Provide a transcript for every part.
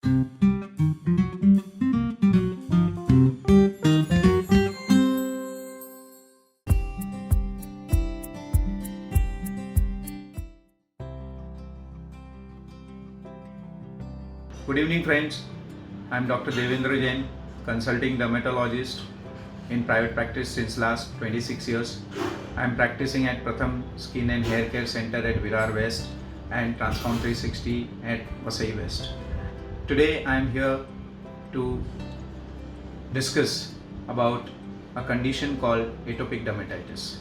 Good evening friends, I am Dr. Devendra Jain, consulting dermatologist in private practice since last 26 years. I am practicing at Pratham Skin and Hair Care Center at Virar West and Transform 360 at Vasai West. Today I am here to discuss about a condition called atopic dermatitis.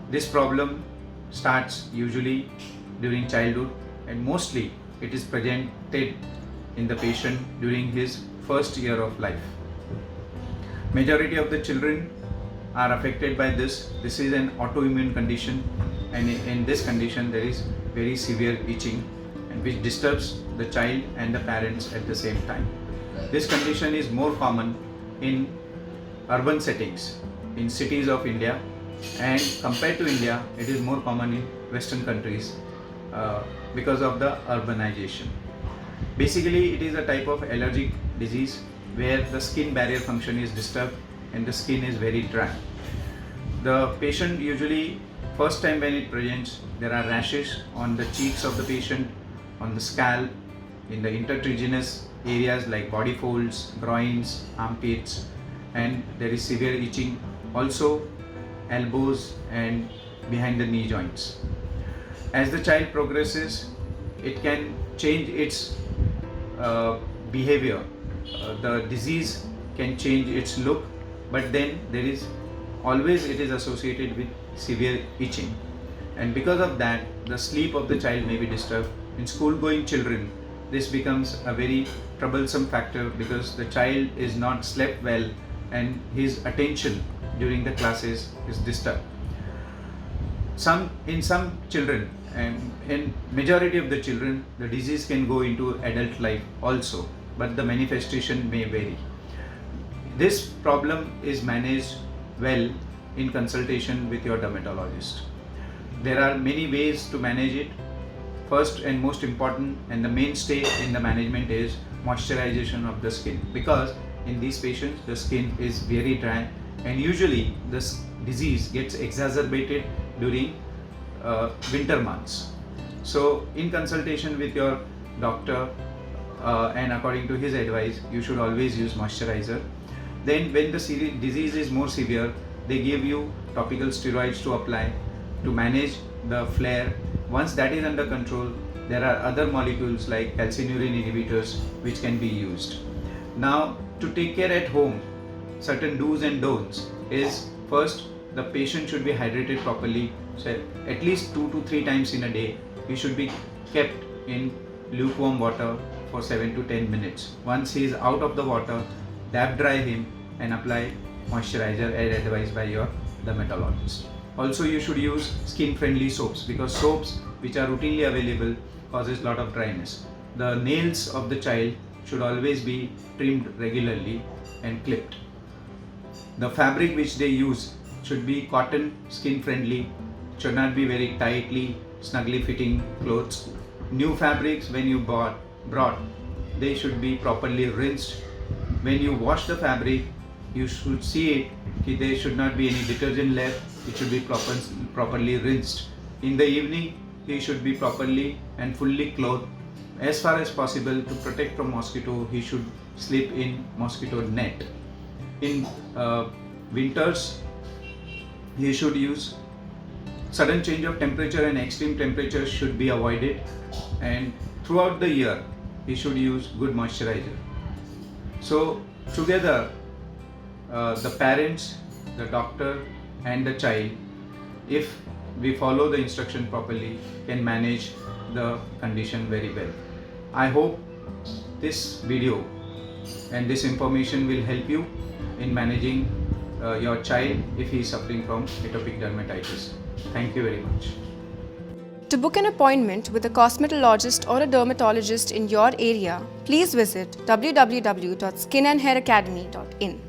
This problem starts usually during childhood and mostly it is presented in the patient during his first year of life. Majority of the children are affected by this. This is an autoimmune condition, and in this condition there is very severe itching and which disturbs the child and the parents at the same time. This condition is more common in urban settings, in cities of India, and compared to India it is more common in Western countries because of the urbanization. Basically, it is a type of allergic disease where the skin barrier function is disturbed and the skin is very dry. The patient usually, first time when it presents, there are rashes on the cheeks of the patient, on the scalp, in the intertriginous areas like body folds, groins, armpits, and there is severe itching, also elbows and behind the knee joints. As the child progresses, it can change its behavior. The disease can change its look, but then there is always it is associated with severe itching, and because of that the sleep of the child may be disturbed. In school going children, this becomes a very troublesome factor because the child is not slept well and his attention during the classes is disturbed. In some children, and in majority of the children, the disease can go into adult life also, but the manifestation may vary. This problem is managed well in consultation with your dermatologist. There are many ways to manage it. First and most important and the mainstay in the management is moisturization of the skin, because in these patients the skin is very dry and usually this disease gets exacerbated during winter months. So in consultation with your doctor and according to his advice, you should always use moisturizer. Then when the disease is more severe, they give you topical steroids to apply to manage the flare. Once that is under control, there are other molecules like calcineurin inhibitors which can be used. Now, to take care at home, certain do's and don'ts is, first, the patient should be hydrated properly. So at least 2 to 3 times in a day, he should be kept in lukewarm water for 7 to 10 minutes. Once he is out of the water, dab dry him and apply moisturizer as advised by your dermatologist. Also, you should use skin friendly soaps, because soaps which are routinely available causes lot of dryness. The nails of the child should always be trimmed regularly and clipped. The fabric which they use should be cotton, skin friendly, should not be very tightly, snugly fitting clothes. New fabrics when you brought, they should be properly rinsed. When you wash the fabric, you should see it that there should not be any detergent left. It should be properly rinsed. In the evening, he should be properly and fully clothed. As far as possible, to protect from mosquito, he should sleep in mosquito net. In winters, he should use sudden change of temperature and extreme temperature should be avoided, and throughout the year he should use good moisturizer. So together the parents, the doctor and the child, if we follow the instruction properly, can manage the condition very well. I hope this video and this information will help you in managing your child if he is suffering from atopic dermatitis. Thank you very much. To book an appointment with a cosmetologist or a dermatologist in your area, please visit www.skinandhairacademy.in.